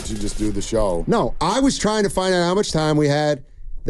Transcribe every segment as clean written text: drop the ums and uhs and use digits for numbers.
to just do the show. No, I was trying to find out how much time we had.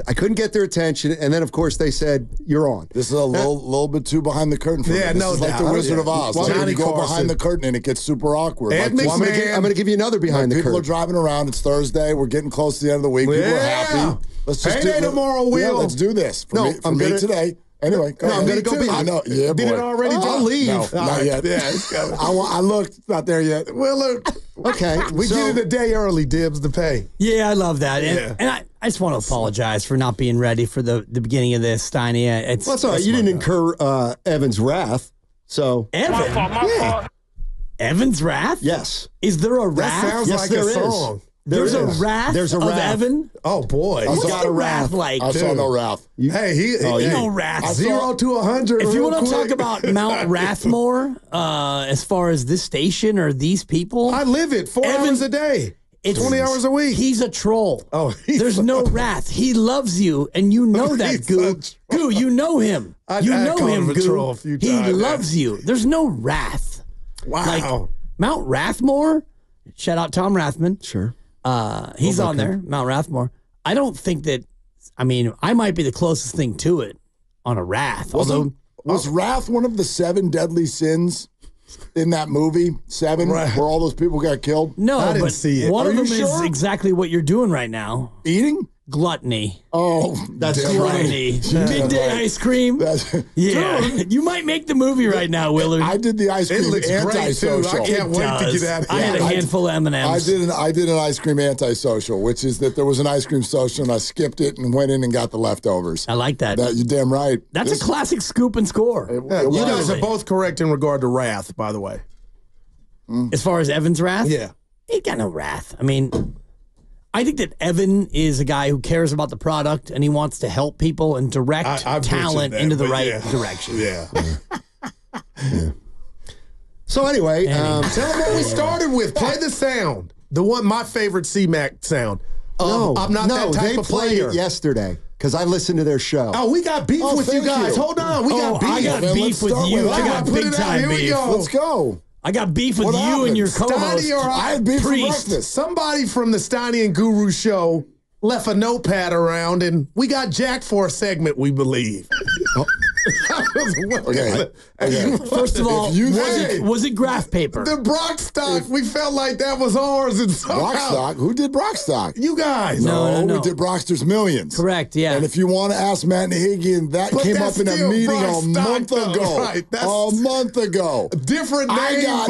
I couldn't get their attention, and then, of course, they said, you're on. This is a little bit too behind the curtain for me. This is like the Wizard of Oz. Well, Like you go behind the curtain, and it gets super awkward. I'm going to give you another behind the curtain. People are driving around. It's Thursday. We're getting close to the end of the week. People are happy. Let's just Payday tomorrow, Will. Yeah, let's do this. For me today. Anyway, I'm going to go I know. Yeah, boy. Did it already? I'll leave. No, not yet. Yeah, it's coming. I looked. It's not there yet. Willard. Okay. We did it a day early, Dibs, to pay. Yeah, I love that. And I just want to apologize for not being ready for the beginning of this, Steiny. It's all right. You didn't incur Evan's wrath, so. Evan? Yeah. Evan's wrath? Yes. Is there a That wrath? sounds like a song. There's a wrath There's a of wrath. Evan? Oh, boy. What's got the a wrath wrath. like? I saw no wrath. Hey, no wrath. 0 to 100. If you real want to quick. talk about Mount Rathmore, as far as this station or these people, I live it 4 hours a day. It's 20 hours a week. He's a troll. Oh, there's no wrath. He loves you, and you know that, Goo. Goo, you know him. I know called him, him a Goo. troll a few He times. loves you. There's no wrath. Wow. Like Mount Rathmore. Shout out Tom Rathman. Sure. He's on there, Mount Rathmore. I don't think that. I mean, I might be the closest thing to it on a wrath. Was wrath one of the 7 deadly sins in that movie, 7, where all those people got killed? No, I didn't but see it. one Are of them you is sure? exactly what you're doing right now. Eating? Gluttony. Oh, That's Gluttony. Midday ice cream. Yeah. You might make the movie right now, Willard. I did the ice cream looks great, too. antisocial. I can't wait to get out of I here. had a handful of M&Ms. I did an ice cream antisocial, which is that there was an ice cream social, and I skipped it and went in and got the leftovers. I like that. You're damn right. That's a classic scoop and score. It You was. guys are both correct in regard to wrath, by the way. As far as Evan's wrath? Yeah. He got no wrath. I mean, I think that Evan is a guy who cares about the product and he wants to help people and direct I talent that, into the but right yeah. direction. Yeah. So anyway, Tell them what we started with. Play the sound. My favorite C-Mac sound. I'm not that type they of played player. it yesterday because I listened to their show. Oh, we got beef with you thank guys. you. Hold on. We got beef. I got Then beef let's with start you. with I that. got Put big it out. time Here we beef. go. Let's go. I got beef with What you and happened? your Steiny co-host. or I had beef for Priest. breakfast. Somebody from the Steiny and Guru show left a notepad around, and we got jacked for a segment, we believe. Okay. First of all, If you think- was it graph paper? The Brock stock, we felt like that was ours, and somehow Brockstock? Who did Brockstock? you guys. No. We did Brockster's Millions. Correct, yeah. And if you want to ask Matt Nahigian, that But came that's up in a still meeting a Brockstock, month though, ago. right? That's A month ago. Different name, I got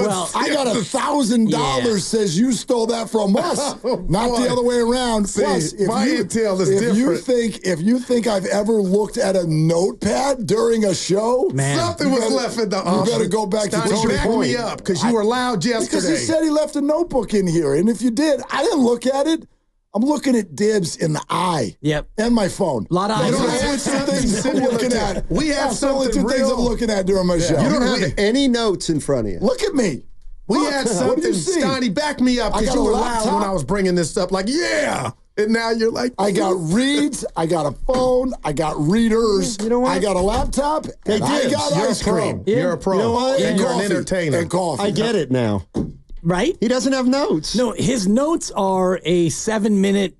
$1,000 Yeah. says you stole that from us, not boy. the other way around. See, Plus, my intel is if you think I've ever looked at a notepad during a show, Man. something was left in the you office. better go back to Steiny, Tony's back point. me up, because you were loud yesterday. Because he said he left a notebook in here, and if you did, I didn't look at it. I'm looking at Dibs in the eye. Yep. And my phone. Lot of eyes. Those are You the don't only have two things I'm something looking similar at. to- we have That's the only two something things real- I'm looking at during my show. You don't have any notes in front of you. Look at me. We Look, had what do something, you see? Steiny, back me up, I because got you a were loud laptop. when I was bringing this up. Like, yeah. And now you're like, I got reads, I got a phone, I got readers, You know what? I got a laptop, and I Dibs, got you're ice a pro. cream. Yeah. You're a pro. You know what? And you're an coffee. entertainer. And coffee. I get it now. Right? He doesn't have notes. No, his notes are a 7-minute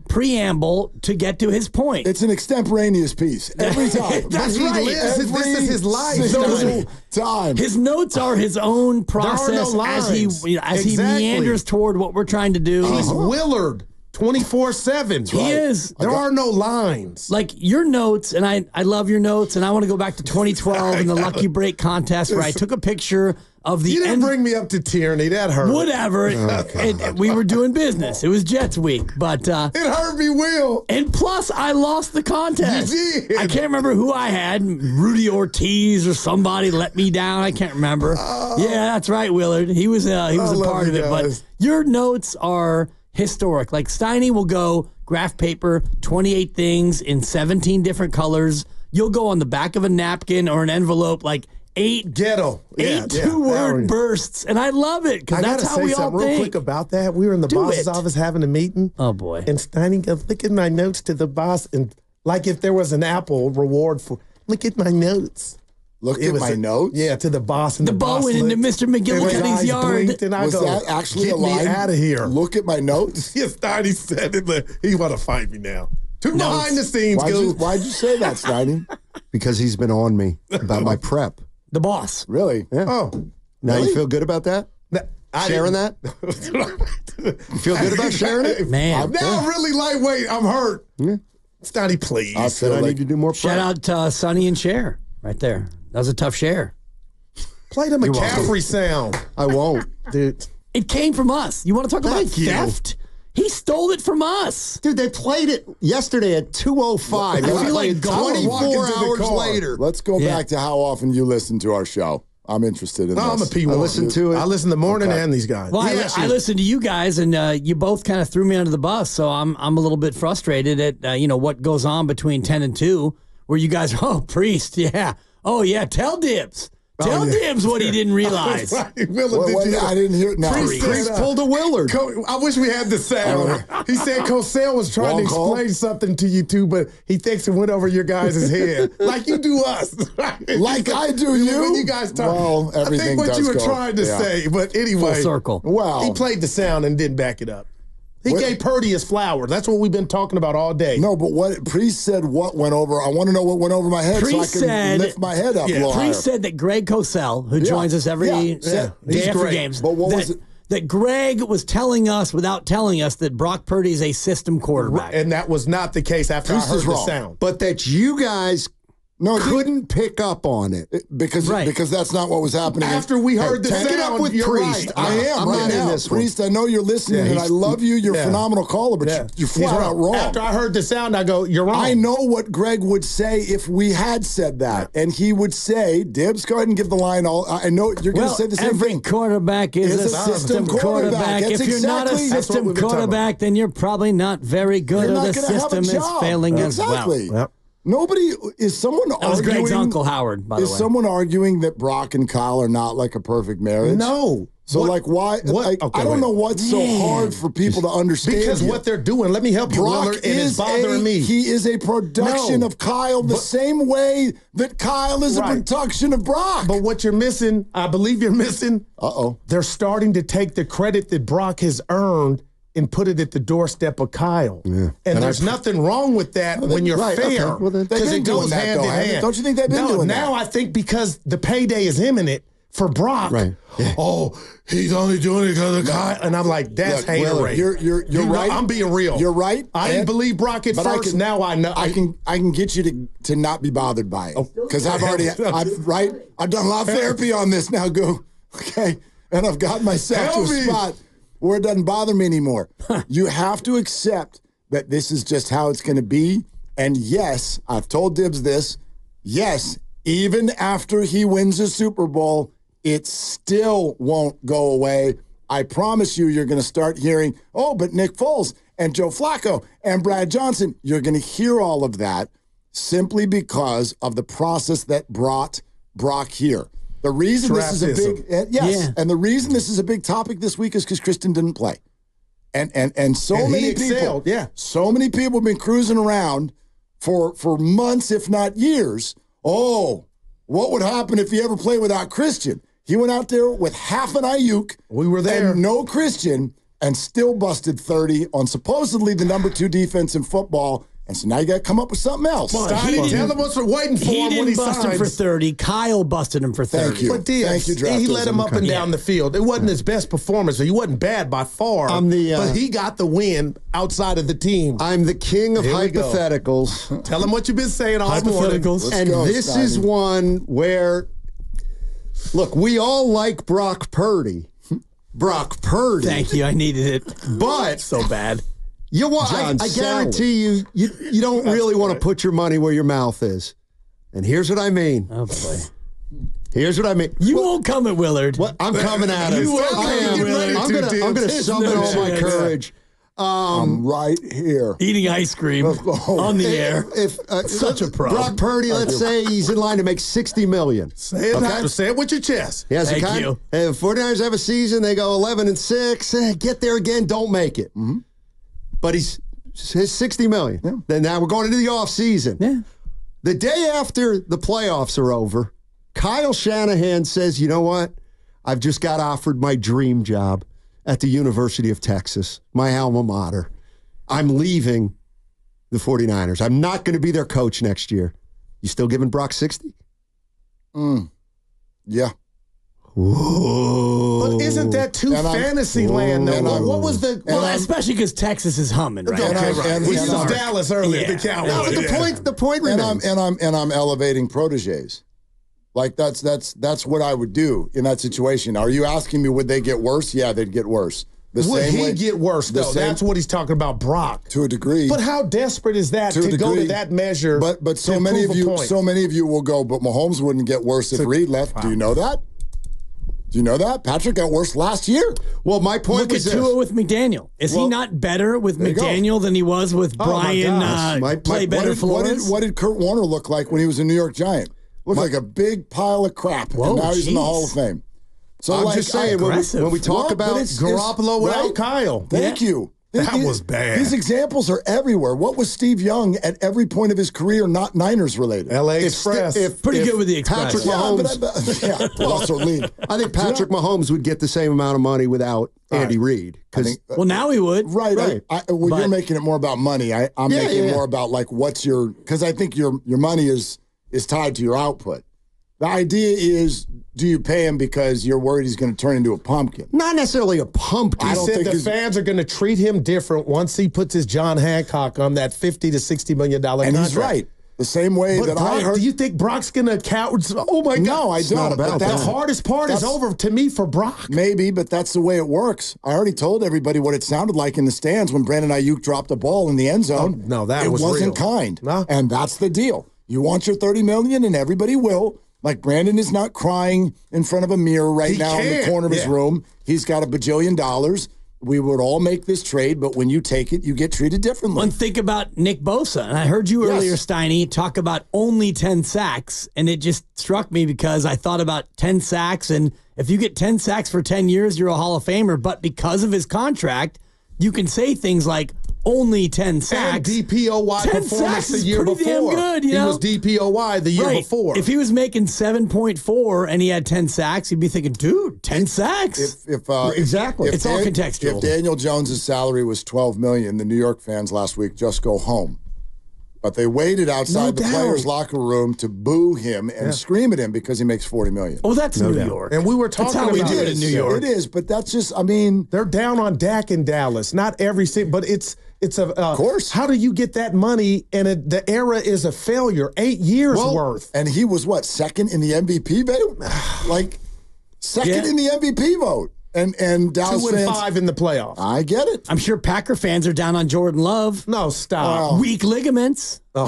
preamble to get to his point. It's an extemporaneous piece every time. That's He right. lives it. This is his life. Single time. His notes are his own process lines. as he Exactly. meanders toward what we're trying to do. He's Willard 24/7. He is. There are no lines. Like your notes, and I love your notes, and I want to go back to 2012 in the Lucky Break contest where I took a picture of the You didn't end. bring me up to tyranny. That hurt. Whatever. We were doing business. It was Jets week, but It hurt me, Will. and plus I lost the contest. You did. I can't remember who I had. Rudy Ortiz or somebody let me down. I can't remember. Yeah, that's right, Willard. He was a love part of you it. But guys. your notes are historic. Like Steiny will go graph paper, 28 things in 17 different colors. You'll go on the back of a napkin or an envelope, like eight Ghetto. two-word bursts, and I love it because I that's gotta how say we all something real think. quick about that. We were in the boss's it. office having a meeting. Oh boy! And Steiny goes, look at my notes to the boss. And like if there was an Apple reward for, look at my notes. Look at my notes. Yeah, to the boss and The bow went into Mr. McGillicuddy's yard. And I Was go, that actually get a line? me out of here. Look at my notes. Yes, Steiny said it. He want to fight me now. Too behind the scenes, Why'd you say that, Steiny? Because he's been on me about my prep. The boss. Really? Yeah. Oh, Now Really? you feel good about that? Sharing that? You feel good about sharing it? Man. Now I'm really lightweight. I'm hurt. Yeah. Steiny, please. I Said feel I like need to do more Shout prep. out to Sonny and Cher right there. That was a tough share. Play the McCaffrey sound, I won't. dude. It came from us. You want to talk about Thank you. theft? He stole it from us. Dude, they played it yesterday at 2:05. They I feel played like God was 24 walking to the hours car. later. let's go Yeah. back to how often you listen to our show. I'm interested in No, I'm a this. P1. I listened to it. I listen the morning Okay. and these guys. Well, Yes, I listened to you guys, and you both kind of threw me under the bus. So I'm a little bit frustrated at what goes on between 10 and 2, where you guys, Priest, yeah, tell Dibs. Tell Dibs what he didn't realize. Willard, did you? I didn't hear it now. Priest pulled a Willard. I wish we had the sound. He said Cosell was trying Wrong to call? explain something to you two, but he thinks it went over your guys' head. Like you do us. Like I do you? When you guys talk. Well, I everything think what does you were go- trying to yeah. say, but anyway. Full circle. Well, He played the sound and didn't back it up. He What- gave Purdy his flowers. That's what we've been talking about all day. no, but what Priest said what went over? I want to know what went over my head Priest so I can said- lift my head up a Yeah, little higher. Priest said that Greg Cosell, who joins us every Yeah. day He's after great. games, But what that, was it? that Greg was telling us without telling us that Brock Purdy is a system quarterback. And that was not the case after Priest I is heard the wrong. sound. But that you guys No, couldn't pick up on it. because Right. that's not what was happening. After we heard the take sound, it up with you're Priest. right. I am I'm right not in now. this one. Priest, I know you're listening, Yeah, and I he's- love you. You're a yeah. phenomenal caller, but Yeah. you're He's flat out wrong. After I heard the sound, I go, you're wrong. I know what Greg would say if we had said that, and he would say, "Dibs, go ahead and give the line." All I know you're going to say the same every thing. quarterback is Is a a system system quarterback. quarterback. If That's you're not a exactly- That's what system we've been talking quarterback, then you're probably not very good, You're or not the gonna have a system is job. failing Exactly. as well. Yep. Nobody is someone That was arguing. Greg's Uncle Howard, by the Is way. someone arguing that Brock and Kyle are not like a perfect marriage? No. So What- like why? what- Like, okay, I don't wait. know what's so hard for people to understand. Because here. what they're doing, let me help you, Brock Willard, and it's bothering me. He is a production No. of Kyle the same way that Kyle is Right. a production of Brock. But what you're missing, I believe you're missing, Uh-oh. they're starting to take the credit that Brock has earned and put it at the doorstep of Kyle. And there's nothing wrong with that when you're right, fair. okay. Well, then they've Because been it goes doing that, hand though, in haven't they? hand. Don't you think they've been doing that? Now I think because the payday is imminent for Brock. Right. Yeah. Oh, he's only doing it because of Kyle. And I'm like, that's Look, hater Willard, rate. you're You know, right. I'm being real. You're right. I didn't And- believe Brock at but I first. can- Now I know. I can get you to not be bothered by it because I've done a lot of therapy on this now, Goo. Okay, and I've got myself Help to a me. spot where it doesn't bother me anymore. You have to accept that this is just how it's going to be. And yes, I've told Dibs this. Yes, even after he wins a Super Bowl, it still won't go away. I promise you're going to start hearing, oh, but Nick Foles and Joe Flacco and Brad Johnson. You're going to hear all of that simply because of the process that brought Brock here. The reason this is a big and the reason this is a big topic this week is because Kristen didn't play, and so And he many excelled, people, yeah. so many people have been cruising around for months, if not years. Oh, what would happen if he ever played without Christian? He went out there with half an Ayuk. We were there. And no Christian, and still busted 30 on supposedly the number 2 defense in football. And so now you got to come up with something else. Well, Steiny, tell him what's waiting for He him when didn't he bust him signs. for 30. Kyle busted him for 30. Thank you. But Dibs, Thank you, he drafters let him in the up and country. down the field. It wasn't his best performance. He wasn't bad by far. But he got the win outside of the team. I'm the king of Here we go. hypotheticals. Tell him what you've been saying all morning. Hypotheticals. And go, this is Steiny. one where, look, we all like Brock Purdy. Brock Purdy. Thank you. I needed it But so bad. you want, John I guarantee you don't really want to put your money where your mouth is. And here's what I mean. Oh, boy. Here's what I mean. You won't come at Willard. What I'm coming at him. You will. I am. Get ready I'm to, gonna Dibs. summon no all my chance. courage. I'm right here. Eating ice cream on the air. If Such a pro. Brock Purdy, let's say he's in line to make $60 million. Say it with your chest. He has Thank a kind. you. If 49ers have a season, they go 11-6. Get there again, don't make it. Mm-hmm. But he's his $60 million. Yeah. Then now we're going into the offseason. Yeah. The day after the playoffs are over, Kyle Shanahan says, you know what? I've just got offered my dream job at the University of Texas, my alma mater. I'm leaving the 49ers. I'm not going to be their coach next year. You still giving Brock 60? Yeah. Whoa. But isn't that too fantasy land, though? What was the... Well, especially because Texas is humming, right? We used Dallas earlier, the Cowboys. No, but the point remains. I'm elevating proteges. Like that's what I would do in that situation. Are you asking me would they get worse? Yeah, they'd get worse. Would he get worse, though? That's what he's talking about, Brock. To a degree. But how desperate is that to go to that measure? But so many of you will go, but Mahomes wouldn't get worse if Reed left. Wow. Do you know that? Do you know that? Patrick got worse last year. Well, my point was this. Look at Tua with McDaniel. Is he not better with McDaniel than he was with Brian Play Better Flores? What did Kurt Warner look like when he was a New York Giant? Looked like a big pile of crap. Whoa, and now he's in the Hall of Fame. So I'm just saying, when we talk about Garoppolo without Kyle. Thank you. That was bad. These examples are everywhere. What was Steve Young at every point of his career not Niners related? LA Express. Pretty good with the Express. Patrick Mahomes. Also lead. I think Patrick Mahomes would get the same amount of money without Andy Reid. Well, now he would. Right. You're making it more about money. I'm making it more about like what's your, because I think your money is tied to your output. The idea is, do you pay him because you're worried he's going to turn into a pumpkin? Not necessarily a pumpkin. He said the fans are going to treat him different once he puts his John Hancock on that $50 to $60 million contract. And he's right. The same way but that Brock, I heard. Do you think Brock's going to count? Oh, my God. No, I don't. But the hardest part is over to me for Brock. Maybe, but that's the way it works. I already told everybody what it sounded like in the stands when Brandon Ayuk dropped a ball in the end zone. It wasn't real. kind. No. And that's the deal. You want your $30 million, and everybody will. Like Brandon is not crying in front of a mirror right now in the corner of his room. He's got $1 bajillion. We would all make this trade, but when you take it, you get treated differently. One, think about Nick Bosa. And I heard you earlier, Steiny, talk about only 10 sacks. And it just struck me because I thought about 10 sacks. And if you get 10 sacks for 10 years, you're a Hall of Famer. But because of his contract, you can say things like only 10 sacks. And DPOY performance the year before. Damn good, you know? He was DPOY the year before. If he was making 7.4 and he had 10 sacks, you'd be thinking, dude, 10 sacks? Exactly. It's all contextual. If Daniel Jones' salary was $12 million, the New York fans last week just go home. But they waited outside the players' locker room to boo him and scream at him because he makes $40 million. Oh, that's New York. And we were talking about we do it in New York. It is, but that's just, I mean. They're down on Dak in Dallas. Not every single, but it's of course. How do you get that money? And the era is a failure. 8 years worth. And he was what, second in the MVP vote? Like, second in the MVP vote. And Dallas 2 and 5 in the playoffs. I get it. I'm sure Packer fans are down on Jordan Love. No, stop. Weak ligaments. You're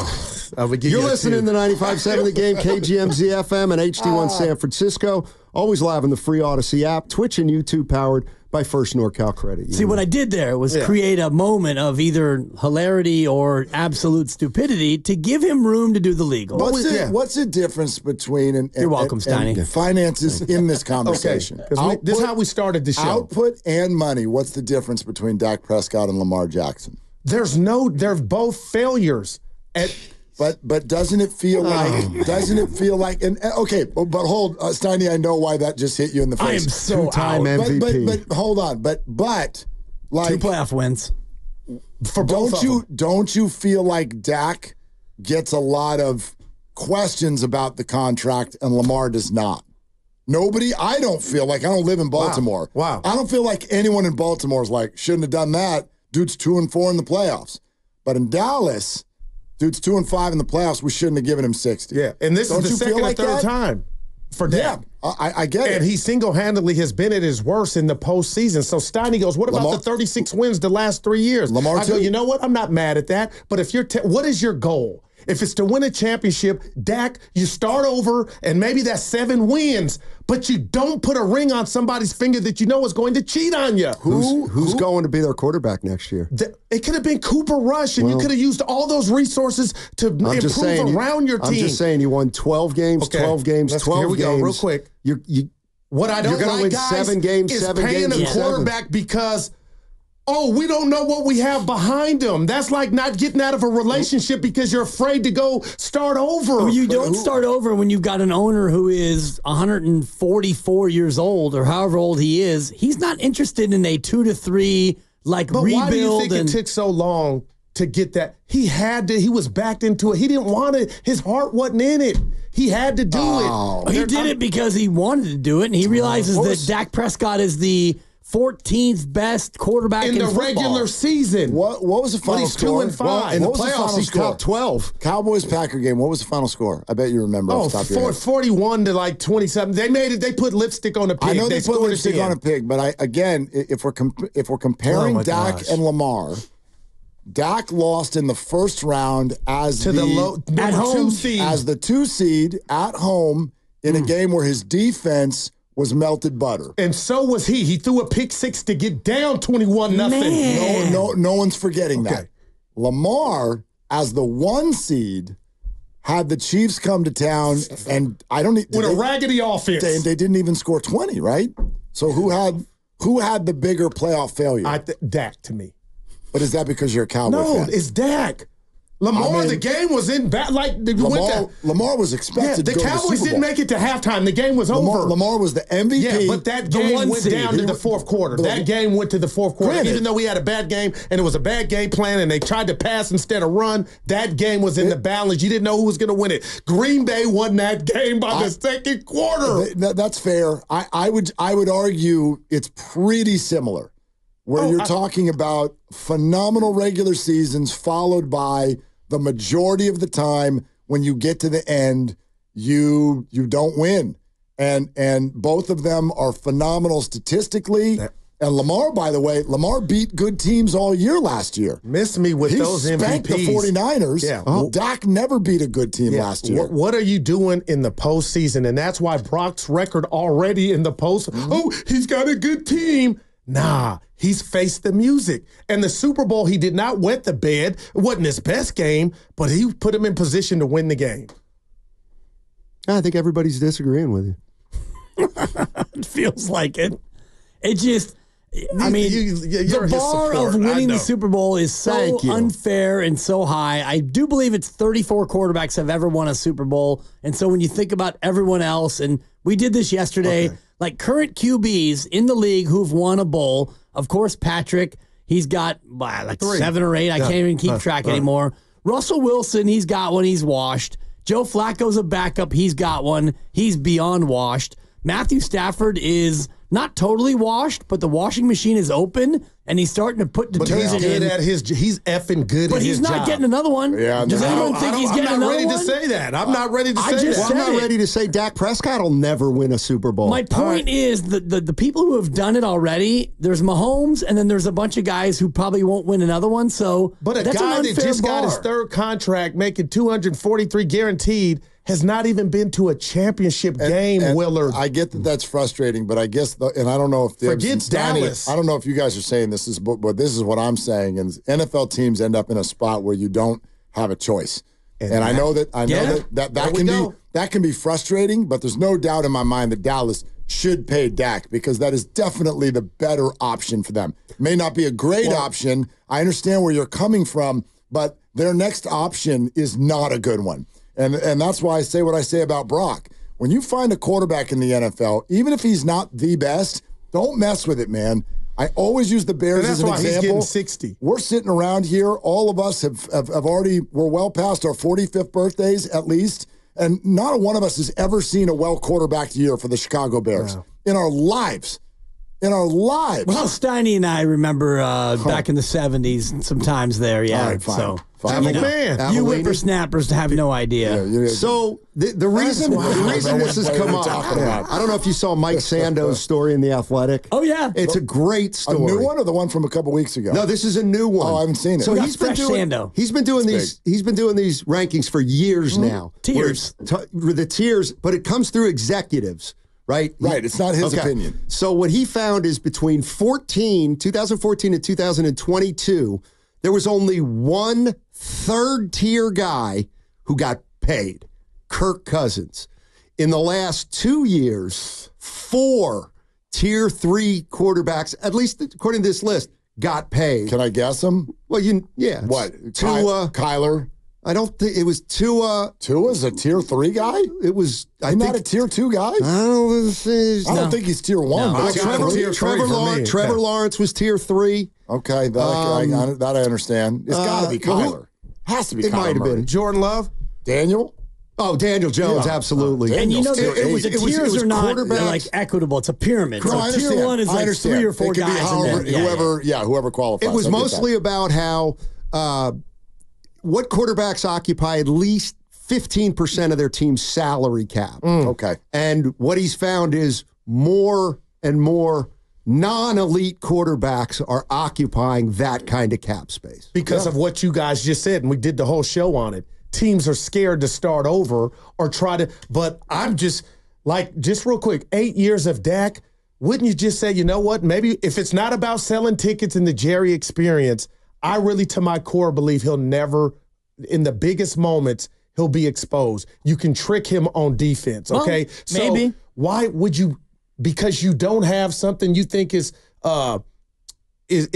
listening to 95.7 The Game, KGMZ FM, and HD1 San Francisco. Always live on the free Odyssey app, Twitch and YouTube, powered by First NorCal Credit. See, what I did there was create a moment of either hilarity or absolute stupidity to give him room to do the legal. What's the difference between You're welcome, Steiny. finances in this conversation? Okay, this is how we started the show. Output and money. What's the difference between Dak Prescott and Lamar Jackson? They're both failures. But doesn't it feel like and okay, but hold, Steiny, I know why that just hit you in the face. I am so Two-time MVP. But hold on, but like 2 playoff wins for both of them. Don't you feel like Dak gets a lot of questions about the contract and Lamar does not? I don't feel like, I don't live in Baltimore. Wow. I don't feel like anyone in Baltimore is like, shouldn't have done that. Dude's 2 and 4 in the playoffs. But in Dallas, dude's 2 and 5 in the playoffs. We shouldn't have given him 60. Yeah, and this is the second or third time for Dak. Yeah, I get it. And he single-handedly has been at his worst in the postseason. So Steiny goes, what about the 36 wins the last 3 years? Lamar, I go, you know what? I'm not mad at that. But if what is your goal? If it's to win a championship, Dak, you start over, and maybe that's 7 wins, but you don't put a ring on somebody's finger that you know is going to cheat on you. Who's going to be their quarterback next year? It could have been Cooper Rush, and you could have used all those resources to improve around your team. I'm just saying you won 12 games, 12 games, 12 Here we games. go, real quick. What I don't like, win guys, 7 games, is paying games, a quarterback because Oh, we don't know what we have behind him. That's like not getting out of a relationship because you're afraid to go start over. Well, you don't start over when you've got an owner who is 144 years old or however old he is. He's not interested in a 2 to 3 But rebuild. why do you think it took so long to get that? He was backed into it. He didn't want it. His heart wasn't in it. He had to do it. He did it because he wanted to do it, and he realizes that Dak Prescott is the 14th best quarterback in the football. regular season. What was the final score? 2-5. Well, In the what was playoffs, he's score? top 12. Cowboys-Packer game. What was the final score? I bet you remember off the top of your head. 41 to like 27. They made it. They put lipstick on a pig. I know they put scored lipstick on a pig, but if we're comparing Oh, my Dak gosh. and Lamar, Dak lost in the first round as to the low at number home 2 seed. as the 2 seed at home in a game where his defense was melted butter. And so was he. He threw a pick 6 to get down 21-0. Man. No one's forgetting that. Okay. Lamar, as the 1 seed, had the Chiefs come to town, and I don't need With a raggedy offense. They didn't even score 20, right? So who had the bigger playoff failure? Dak to me. But is that because you're a Cowboy No, fan? it's Dak. Lamar, the game was in back. Lamar was Yeah, expected the to go to Cowboys the Super didn't Bowl. make it to halftime. The game was over. Lamar was the MVP. Yeah, but that The game 1 went seed. down to the fourth quarter. That game went to the fourth quarter. Granted. Even though he had a bad game and it was a bad game plan and they tried to pass instead of run, that game was in the balance. You didn't know who was going to win it. Green Bay won that game by the second quarter. That's fair. I would argue it's pretty similar, where you're talking about phenomenal regular seasons followed by the majority of the time when you get to the end, you don't win. And both of them are phenomenal statistically. And Lamar, by the way, beat good teams all year last year. Miss me with He those spanked MVPs. the 49ers. Yeah. Dak never beat a good team last year. What are you doing in the postseason? And that's why Brock's record already in the post. Oh, he's got a good team. Nah, he's faced the music. And the Super Bowl, he did not wet the bed. It wasn't his best game, but he put him in position to win the game. I think everybody's disagreeing with you. It feels like it. It just, I mean, you're the his bar support. of I winning the know. Super Bowl is so Thank you. unfair and so high. I do believe it's 34 quarterbacks have ever won a Super Bowl. And so when you think about everyone else, and we did this yesterday, like current QBs in the league who've won a bowl, of course, Patrick, he's got like 7 or 8. I can't even keep track anymore. Russell Wilson, he's got one. He's washed. Joe Flacco's a backup. He's got one. He's beyond washed. Matthew Stafford is not totally washed, but the washing machine is open, and he's starting to put But he's detergent good in. at he's effing good But at his he's not job. getting another one. Yeah, Does no. anyone think he's getting I'm not another ready one? to say that. I'm not ready to I say just that. Well, I'm said not it. ready to say Dak Prescott will never win a Super Bowl. My point is the people who have done it already, there's Mahomes, and then there's a bunch of guys who probably won't win another one. So But a that's guy an that unfair just got his bar. third contract, making $243 guaranteed, has not even been to a championship game, And Willard. I get that that's frustrating, but I guess, and I don't know if Dibs Forget and Steiny, Dallas. I don't know if you guys are saying this, but this is what I'm saying. And NFL teams end up in a spot where you don't have a choice. And I know that There we can go. be that can be frustrating, but there's no doubt in my mind that Dallas should pay Dak because that is definitely the better option for them. May not be a great option. I understand where you're coming from, but their next option is not a good one. And that's why I say what I say about Brock. When you find a quarterback in the NFL, even if he's not the best, don't mess with it, man. I always use the Bears And as that's an why he's example. getting 60. We're sitting around here. All of us have already, we're well past our 45th birthdays at least. And not one of us has ever seen a well-quarterbacked year for the Chicago Bears in our lives. In our lives. Well, Steiny and I remember back in the 70s, sometimes there, yeah. All right, fine. So Fine. I'm a man. you Avellini. whippersnappers have no idea. So the reason this has come up, I don't know if you saw Mike Sando's story in The Athletic. Oh, yeah. It's a great A story. new one or the one from a couple weeks ago? No, this is a new one. Oh, I haven't seen it. So We got he's been fresh doing Sando. he's been doing these he's been doing these rankings for years now. Tiers. The tiers, but it comes through executives, right? Right, it's not his opinion. So what he found is between 2014 and 2022, there was only one third-tier guy who got paid, Kirk Cousins. In the last 2 years, 4 Tier 3 quarterbacks, at least according to this list, got paid. Can I guess him? Well, yeah. What? Tua. Kyler? I don't think it was Tua. Tua's a tier 3 guy? It was. He's not a tier 2 guy? I don't think he's tier 1. No. But Trevor Lawrence was tier 3. Okay, that I understand. It's got to be Kyler. Has to be Kyler. It might have been. Jordan Love? Daniel? Oh, Daniel Jones, absolutely. And you know, Daniel's it was a tiers are not like equitable. It's a pyramid. No, So I tier understand. 1 is I like understand. 3 or 4 It could be guys. however, and then, whoever qualifies. It was I get mostly that. about how what quarterbacks occupy at least 15% of their team's salary cap. Okay. And what he's found is more and more non-elite quarterbacks are occupying that kind of cap space. Because of what you guys just said, and we did the whole show on it. Teams are scared to start over or try to, but I'm just real quick, 8 years of Dak, wouldn't you just say, you know what, maybe if it's not about selling tickets in the Jerry experience, I really, to my core, believe he'll never, in the biggest moments, he'll be exposed. You can trick him on defense, okay? Well, so maybe. why would you, because you don't have something you think is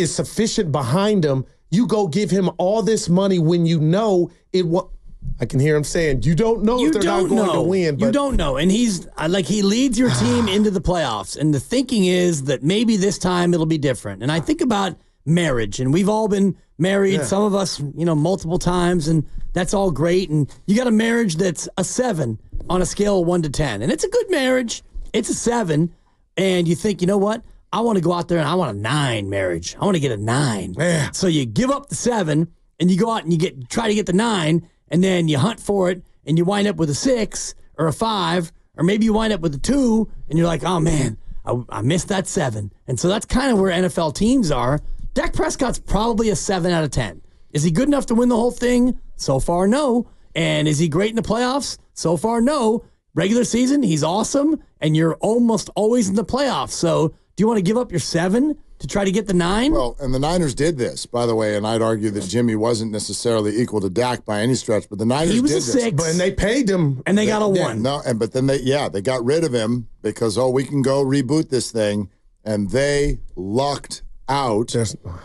sufficient behind him, you go give him all this money when you know it will. I can hear him saying, you don't know if they're not going to win. But you don't know. And he's like, he leads your team into the playoffs. And the thinking is that maybe this time it'll be different. And I think about marriage, and we've all been married, some of us, multiple times, and that's all great. And you got a marriage that's a 7 on a scale of 1 to 10. And it's a good marriage. It's a 7. And you think, you know what? I want to go out there and I want a 9 marriage. I want to get a 9. Man. So you give up the 7 and you go out and you try to get the 9. And then you hunt for it, and you wind up with a 6 or a 5, or maybe you wind up with a 2, and you're like, oh, man, I missed that 7. And so that's kind of where NFL teams are. Dak Prescott's probably a 7 out of 10. Is he good enough to win the whole thing? So far, no. And is he great in the playoffs? So far, no. Regular season, he's awesome, and you're almost always in the playoffs. So do you want to give up your 7 to try to get the 9? Well, and the Niners did this, by the way, and I'd argue that Jimmy wasn't necessarily equal to Dak by any stretch, but the Niners He was did a this. 6. and they paid him. And they got a 1. But then they got rid of him because, we can go reboot this thing, and they lucked out.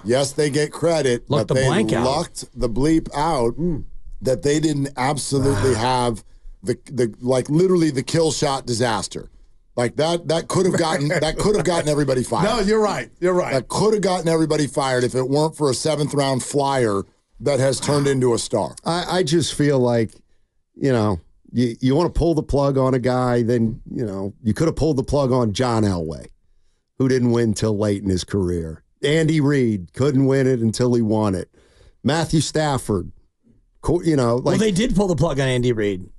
Yes, they get credit, Lucked but the they blank out. lucked the bleep out that they didn't absolutely have the literally the kill shot disaster. Like that could have gotten everybody fired. No, you're right. You're right. That could have gotten everybody fired if it weren't for a 7th round flyer that has turned into a star. I just feel like, you want to pull the plug on a guy, then, you could have pulled the plug on John Elway, who didn't win till late in his career. Andy Reid couldn't win it until he won it. Matthew Stafford, Well, they did pull the plug on Andy Reid,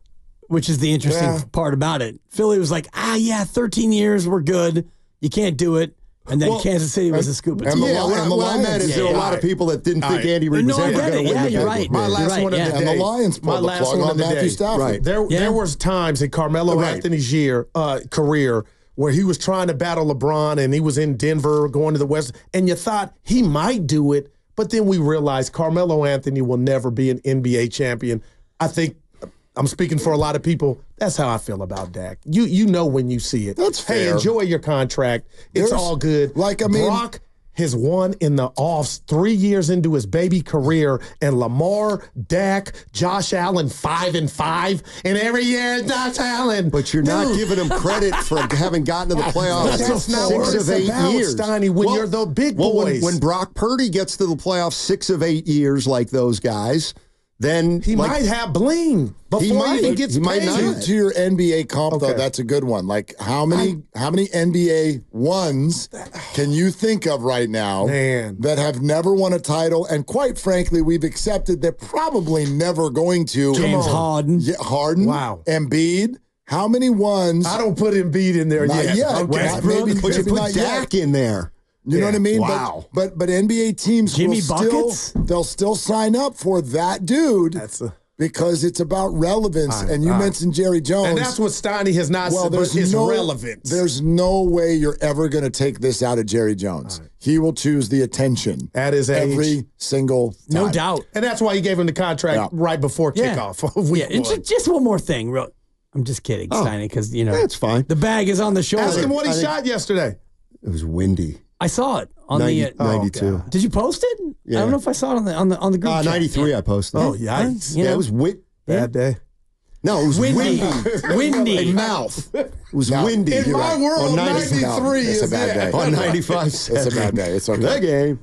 which is the interesting part about it. Philly was like, 13 years, we're good. You can't do it. And then Kansas City was a scoop. And what I meant is there were a lot of people that didn't think Andy Reid was ever going to win the you're big right. one. My last one of the day. And the Lions pulled the plug on Matthew Stafford. Right. There was times in Carmelo Anthony's career where he was trying to battle LeBron and he was in Denver going to the West, and you thought he might do it, but then we realized Carmelo Anthony will never be an NBA champion. I think I'm speaking for a lot of people. That's how I feel about Dak. You know when you see it. That's fair. Hey, enjoy your contract. It's all good. Brock has won in the offs 3 years into his baby career, and Lamar, Dak, Josh Allen 5-5, and every year Josh Allen. But you're not giving him credit for having gotten to the playoffs That's not what 6 it's of 8 about, years. Steiny, when you're the big boys. When Brock Purdy gets to the playoffs 6 of 8 years like those guys, then he might have bling before he even gets paid. To your NBA comp, though, that's a good one. Like, how many NBA ones can you think of right now that have never won a title? And quite frankly, we've accepted they're probably never going to. James Harden. Yeah, Harden. Wow. Embiid. How many ones? I don't put Embiid in there yet. Maybe but you put Dak in there. You know what I mean? Wow. But NBA teams Jimmy they'll still sign up for that dude because it's about relevance. And you mentioned Jerry Jones. And that's what Steiny has not said, but it's relevance. There's no way you're ever going to take this out of Jerry Jones. He will choose the attention at his age. Every single time. No doubt. And that's why he gave him the contract right before kickoff. And just one more thing. I'm just kidding, Steiny, because, That's fine. the bag is on the shoulder. Ask him what he shot yesterday. It was windy. I saw it on 92. Did you post it? Yeah. I don't know if I saw it on the group chat. 93 I posted. Oh, yikes. You know, It was Bad day. No, it was windy. windy. A mouth. It was windy. In You're my right. world, On 93 It's a is bad day. On 95. It's a bad day. It's okay. That game.